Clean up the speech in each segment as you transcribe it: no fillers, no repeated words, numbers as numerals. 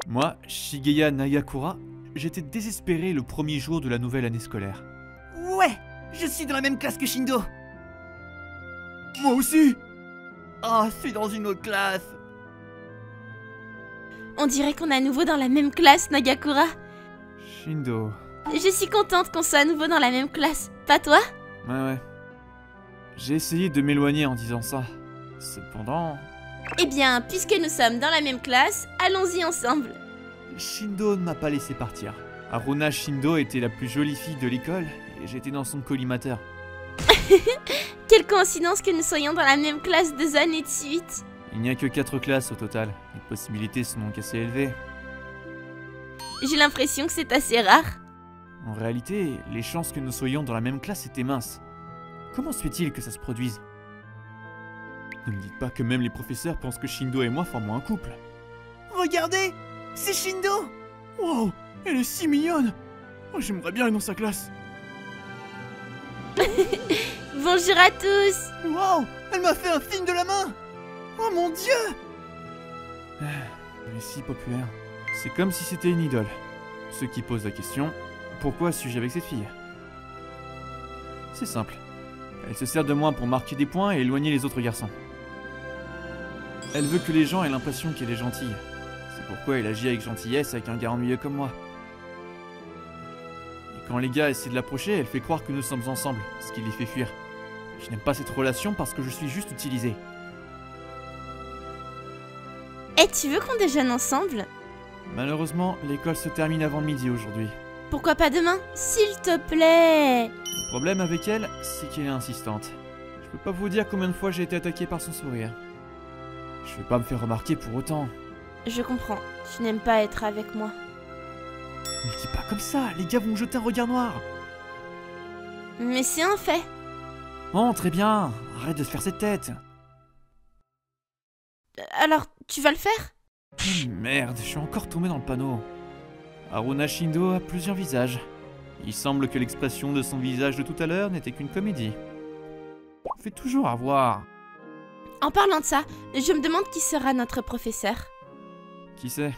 Moi, Shigeya Nagakura, j'étais désespéré le premier jour de la nouvelle année scolaire. Ouais, je suis dans la même classe que Shindo. Moi aussi! Oh, je suis dans une autre classe. On dirait qu'on est à nouveau dans la même classe, Nagakura. Shindo... Je suis contente qu'on soit à nouveau dans la même classe. Pas toi? Ouais. J'ai essayé de m'éloigner en disant ça. Cependant... Eh bien, puisque nous sommes dans la même classe, allons-y ensemble. Shindo ne m'a pas laissé partir. Haruna Shindo était la plus jolie fille de l'école et j'étais dans son collimateur. Quelle coïncidence que nous soyons dans la même classe 2 années de suite. Il n'y a que 4 classes au total. Les possibilités sont donc assez élevées. J'ai l'impression que c'est assez rare. En réalité, les chances que nous soyons dans la même classe étaient minces. Comment se fait-il que ça se produise? Ne me dites pas que même les professeurs pensent que Shindo et moi formons un couple. Regardez, c'est Shindo. Wow, elle est si mignonne. Oh, j'aimerais bien être dans sa classe. Bonjour à tous. Wow, elle m'a fait un signe de la main. Oh mon Dieu. Elle est si populaire. C'est comme si c'était une idole. Ce qui pose la question, pourquoi suis-je avec cette fille? C'est simple. Elle se sert de moi pour marquer des points et éloigner les autres garçons. Elle veut que les gens aient l'impression qu'elle est gentille. C'est pourquoi elle agit avec gentillesse avec un gars ennuyeux comme moi. Et quand les gars essaient de l'approcher, elle fait croire que nous sommes ensemble, ce qui les fait fuir. Je n'aime pas cette relation parce que je suis juste utilisé. Eh, tu veux qu'on déjeune ensemble? Malheureusement, l'école se termine avant midi aujourd'hui. Pourquoi pas demain? S'il te plaît. Le problème avec elle, c'est qu'elle est insistante. Je peux pas vous dire combien de fois j'ai été attaqué par son sourire. Je vais pas me faire remarquer pour autant. Je comprends, tu n'aimes pas être avec moi. Ne dis pas comme ça, les gars vont me jeter un regard noir. Mais c'est un fait. Oh, très bien, arrête de se faire cette tête. Alors, tu vas le faire? Merde, je suis encore tombé dans le panneau. Haruna Shindo a plusieurs visages. Il semble que l'expression de son visage de tout à l'heure n'était qu'une comédie. Je fais toujours avoir. En parlant de ça, je me demande qui sera notre professeur. Qui sait?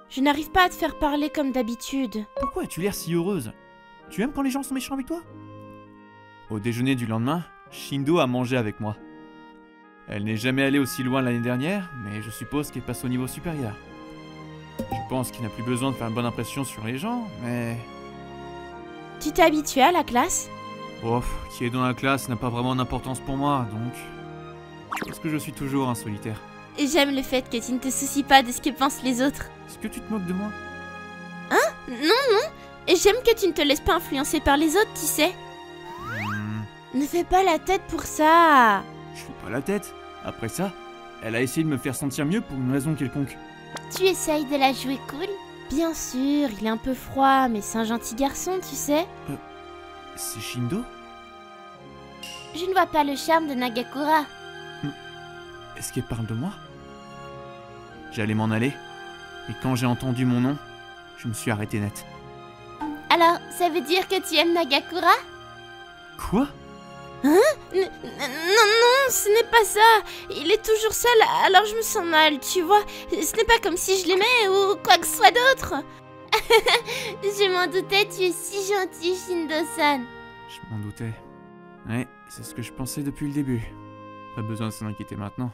Je n'arrive pas à te faire parler comme d'habitude. Pourquoi as-tu l'air si heureuse? Tu aimes quand les gens sont méchants avec toi? Au déjeuner du lendemain, Shindo a mangé avec moi. Elle n'est jamais allée aussi loin l'année dernière, mais je suppose qu'elle passe au niveau supérieur. Je pense qu'il n'a plus besoin de faire une bonne impression sur les gens, mais... Tu t'es habitué à la classe? Bof, qui est dans la classe n'a pas vraiment d'importance pour moi, donc... Parce que je suis toujours un solitaire. Et j'aime le fait que tu ne te soucies pas de ce que pensent les autres. Est-ce que tu te moques de moi? Non. Et j'aime que tu ne te laisses pas influencer par les autres, tu sais. Ne fais pas la tête pour ça. Je fais pas la tête. Après ça, elle a essayé de me faire sentir mieux pour une raison quelconque. Tu essayes de la jouer cool? Bien sûr, il est un peu froid, mais c'est un gentil garçon, tu sais. C'est Shindo? Je ne vois pas le charme de Nagakura. Est-ce qu'elle parle de moi? J'allais m'en aller, et quand j'ai entendu mon nom, je me suis arrêté net. Alors, ça veut dire que tu aimes Nagakura? Quoi? Non, ce n'est pas ça. Il est toujours seul, alors je me sens mal, tu vois. Ce n'est pas comme si je l'aimais ou quoi que ce soit d'autre. Je m'en doutais, tu es si gentil, Shindo-san. Je m'en doutais. Ouais, c'est ce que je pensais depuis le début. Pas besoin de s'en inquiéter maintenant.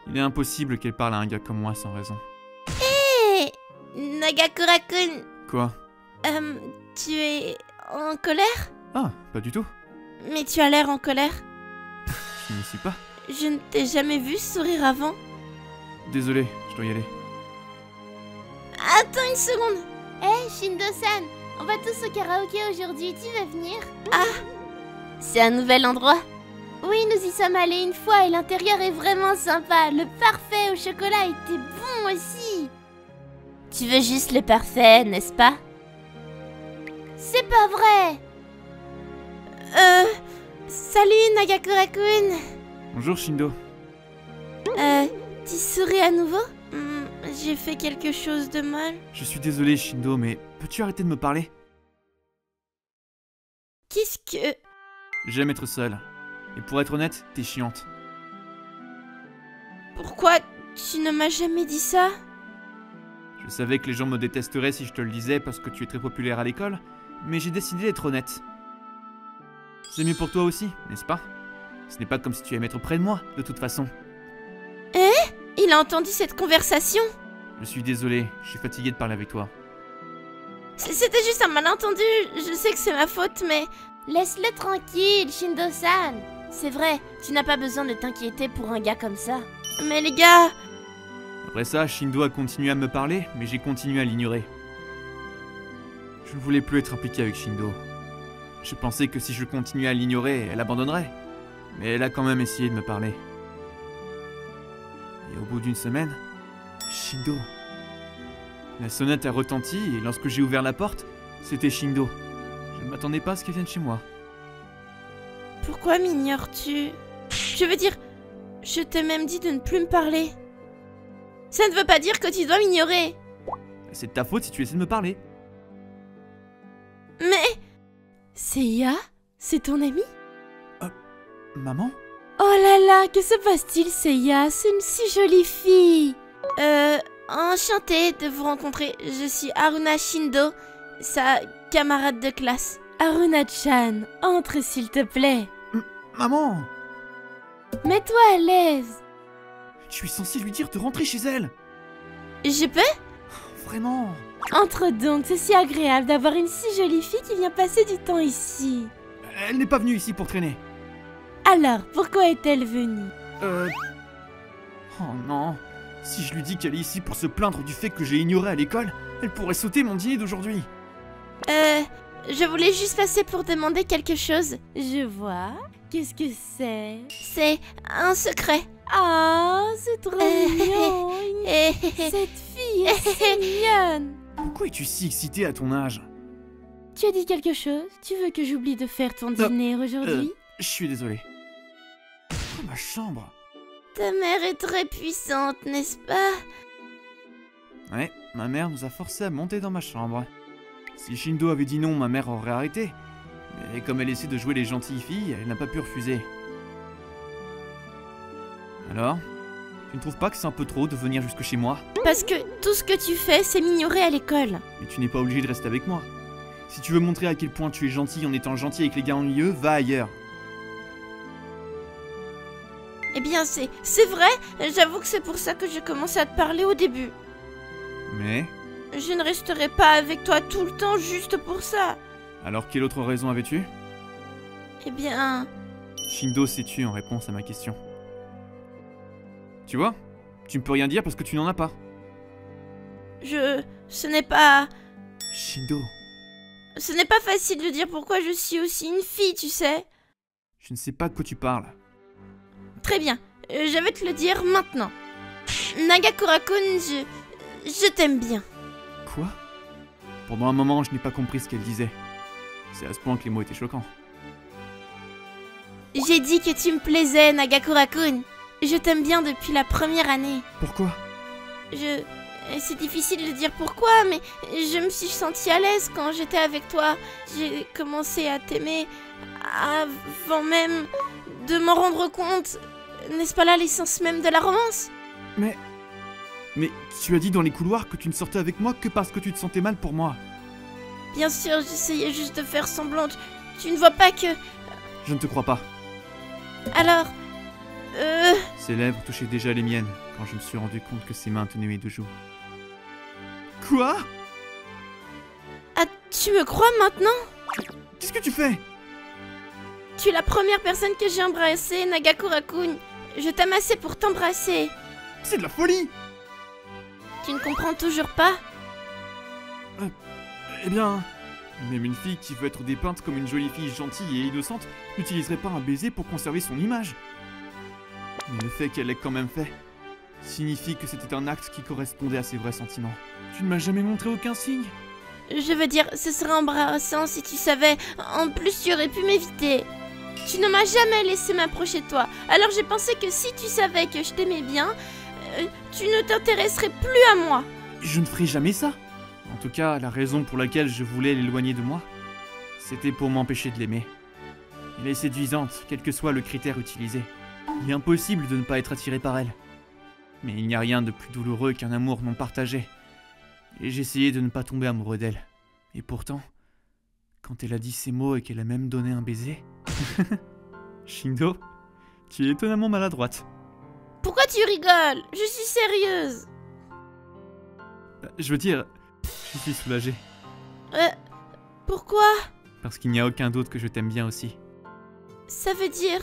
Il est impossible qu'elle parle à un gars comme moi sans raison. Hé Nagakura-kun, Quoi? tu es en colère? Ah, pas du tout. Mais tu as l'air en colère. Je n'y suis pas. Je ne t'ai jamais vu sourire avant. Désolé, je dois y aller. Attends une seconde. Hé, Shindo-san, on va tous au karaoké aujourd'hui, tu veux venir? Ah, c'est un nouvel endroit. Oui, nous y sommes allés une fois et l'intérieur est vraiment sympa. Le parfait au chocolat était bon aussi. Tu veux juste le parfait, n'est-ce pas? C'est pas vrai. Salut Nagakura-kun. Bonjour Shindo. Tu souris à nouveau? J'ai fait quelque chose de mal. Je suis désolé Shindo, mais peux-tu arrêter de me parler? Qu'est-ce que... J'aime être seul. Et pour être honnête, t'es chiante. Pourquoi Tu ne m'as jamais dit ça? Je savais que les gens me détesteraient si je te le disais parce que tu es très populaire à l'école, mais j'ai décidé d'être honnête. C'est mieux pour toi aussi, n'est-ce pas? Ce n'est pas comme si tu aimais être près de moi, de toute façon. Il a entendu cette conversation? Je suis désolé, je suis fatigué de parler avec toi. C'était juste un malentendu, je sais que c'est ma faute, mais... Laisse-le tranquille, Shindo-san. C'est vrai, tu n'as pas besoin de t'inquiéter pour un gars comme ça. Mais les gars... Après ça, Shindo a continué à me parler, mais j'ai continué à l'ignorer. Je ne voulais plus être impliqué avec Shindo. Je pensais que si je continuais à l'ignorer, elle abandonnerait. Mais elle a quand même essayé de me parler. Et au bout d'une semaine, Shindo. La sonnette a retenti et lorsque j'ai ouvert la porte, c'était Shindo. Je ne m'attendais pas à ce qu'elle vienne chez moi. Pourquoi m'ignores-tu? Je veux dire, je t'ai même dit de ne plus me parler. Ça ne veut pas dire que tu dois m'ignorer. C'est de ta faute si tu essaies de me parler. Mais... Seiya? C'est ton ami? Maman? Oh là là, que se passe-t-il, Seiya? C'est une si jolie fille. Enchantée de vous rencontrer. Je suis Haruna Shindo, sa camarade de classe. Haruna-chan, entre s'il te plaît. Maman! Mets-toi à l'aise. Je suis censé lui dire de rentrer chez elle. Je peux? Vraiment? Entre donc, c'est si agréable d'avoir une si jolie fille qui vient passer du temps ici. Elle n'est pas venue ici pour traîner. Alors, pourquoi est-elle venue? Oh non. Si je lui dis qu'elle est ici pour se plaindre du fait que j'ai ignoré à l'école, elle pourrait sauter mon dîner d'aujourd'hui. Je voulais juste passer pour demander quelque chose. Je vois. Qu'est-ce que c'est? C'est un secret. Ah, c'est trop mignon. Cette fille est si mignonne. Pourquoi es-tu si excitée à ton âge? Tu as dit quelque chose? Tu veux que j'oublie de faire ton dîner aujourd'hui? Je suis désolé. Oh, ma chambre. Ta mère est très puissante, n'est-ce pas? Ouais, ma mère nous a forcés à monter dans ma chambre. Si Shindo avait dit non, ma mère aurait arrêté. Mais comme elle essaie de jouer les gentilles filles, elle n'a pas pu refuser. Alors, tu ne trouves pas que c'est un peu trop de venir jusque chez moi? Parce que tout ce que tu fais, c'est m'ignorer à l'école. Mais tu n'es pas obligé de rester avec moi. Si tu veux montrer à quel point tu es gentil en étant gentil avec les gars ennuyeux, va ailleurs. Eh bien, c'est vrai. J'avoue que c'est pour ça que j'ai commencé à te parler au début. Mais... Je ne resterai pas avec toi tout le temps juste pour ça. alors quelle autre raison avais-tu? Eh bien... Shindo s'est tué en réponse à ma question. Tu vois? Tu ne peux rien dire parce que tu n'en as pas. Ce n'est pas... Shindo... Ce n'est pas facile de dire pourquoi je suis aussi une fille, tu sais. je ne sais pas de quoi tu parles. Très bien, je vais te le dire maintenant. Nagakura-kun, je t'aime bien. Quoi? Pendant un moment, je n'ai pas compris ce qu'elle disait. C'est à ce point que les mots étaient choquants. J'ai dit que tu me plaisais, Nagakura-kun. Je t'aime bien depuis la première année. Pourquoi? C'est difficile de dire pourquoi, mais je me suis sentie à l'aise quand j'étais avec toi. J'ai commencé à t'aimer avant même de m'en rendre compte. N'est-ce pas là l'essence même de la romance? Mais tu as dit dans les couloirs que tu ne sortais avec moi que parce que tu te sentais mal pour moi. Bien sûr, j'essayais juste de faire semblant. Tu ne vois pas que... Je ne te crois pas. Alors... Ses lèvres touchaient déjà les miennes quand je me suis rendu compte que ses mains tenaient mes deux joues. Quoi? Ah, tu me crois maintenant? Qu'est-ce que tu fais? Tu es la première personne que j'ai embrassée, Nagakura-kun. Je t'aime assez pour t'embrasser. C'est de la folie! Tu ne comprends toujours pas? Eh bien, même une fille qui veut être dépeinte comme une jolie fille gentille et innocente n'utiliserait pas un baiser pour conserver son image. Mais le fait qu'elle l'ait quand même fait signifie que c'était un acte qui correspondait à ses vrais sentiments. Tu ne m'as jamais montré aucun signe? Je veux dire, ce serait embarrassant si tu savais. En plus, tu aurais pu m'éviter. Tu ne m'as jamais laissé m'approcher de toi. Alors j'ai pensé que si tu savais que je t'aimais bien, tu ne t'intéresserais plus à moi. Je ne ferai jamais ça. En tout cas, la raison pour laquelle je voulais l'éloigner de moi, c'était pour m'empêcher de l'aimer. Elle est séduisante, quel que soit le critère utilisé. Il est impossible de ne pas être attiré par elle. Mais il n'y a rien de plus douloureux qu'un amour non partagé. Et j'essayais de ne pas tomber amoureux d'elle. Et pourtant, quand elle a dit ces mots et qu'elle a même donné un baiser... Shindo, tu es étonnamment maladroite. Pourquoi tu rigoles? Je suis sérieuse. Je veux dire, je suis soulagé. Pourquoi? Parce qu'il n'y a aucun doute que je t'aime bien aussi. Ça veut dire...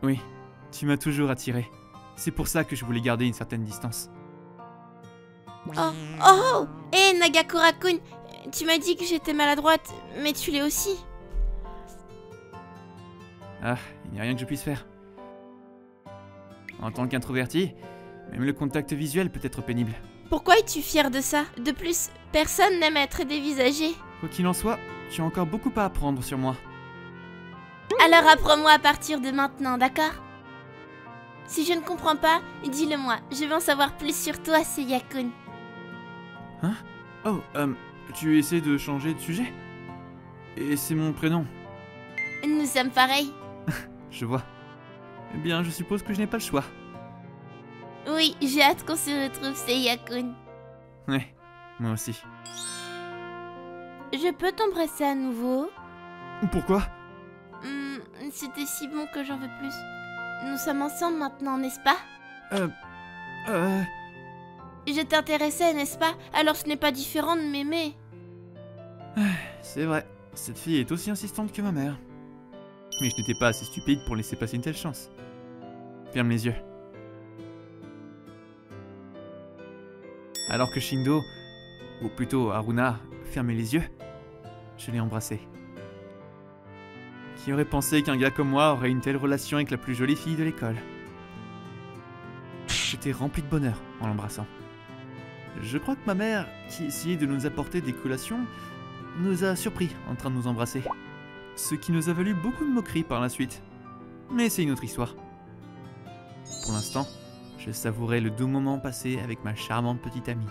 Oui, tu m'as toujours attiré. C'est pour ça que je voulais garder une certaine distance. Oh! Hé, Nagakura-kun, tu m'as dit que j'étais maladroite, mais tu l'es aussi. Ah, il n'y a rien que je puisse faire. En tant qu'introverti, même le contact visuel peut être pénible. Pourquoi es-tu fier de ça? De plus, personne n'aime être dévisagé. Quoi qu'il en soit, tu as encore beaucoup à apprendre sur moi. Alors apprends-moi à partir de maintenant, d'accord? Si je ne comprends pas, dis-le-moi. Je veux en savoir plus sur toi, Seiya-kun. Hein? Oh, tu essaies de changer de sujet? Et c'est mon prénom. Nous sommes pareils. Je vois. Eh bien, je suppose que je n'ai pas le choix. Oui, j'ai hâte qu'on se retrouve, Seiya-kun. Ouais, moi aussi. Je peux t'embrasser à nouveau? Pourquoi? C'était si bon que j'en veux plus. Nous sommes ensemble maintenant, n'est-ce pas? Je t'intéressais, n'est-ce pas? Alors ce n'est pas différent de m'aimer. C'est vrai, cette fille est aussi insistante que ma mère. Mais je n'étais pas assez stupide pour laisser passer une telle chance. Ferme les yeux. Alors que Shindo, ou plutôt Haruna, fermait les yeux, je l'ai embrassé. Qui aurait pensé qu'un gars comme moi aurait une telle relation avec la plus jolie fille de l'école? J'étais rempli de bonheur en l'embrassant. Je crois que ma mère, qui essayait de nous apporter des collations, nous a surpris en train de nous embrasser. Ce qui nous a valu beaucoup de moqueries par la suite. Mais c'est une autre histoire. Pour l'instant, je savourais le doux moment passé avec ma charmante petite amie.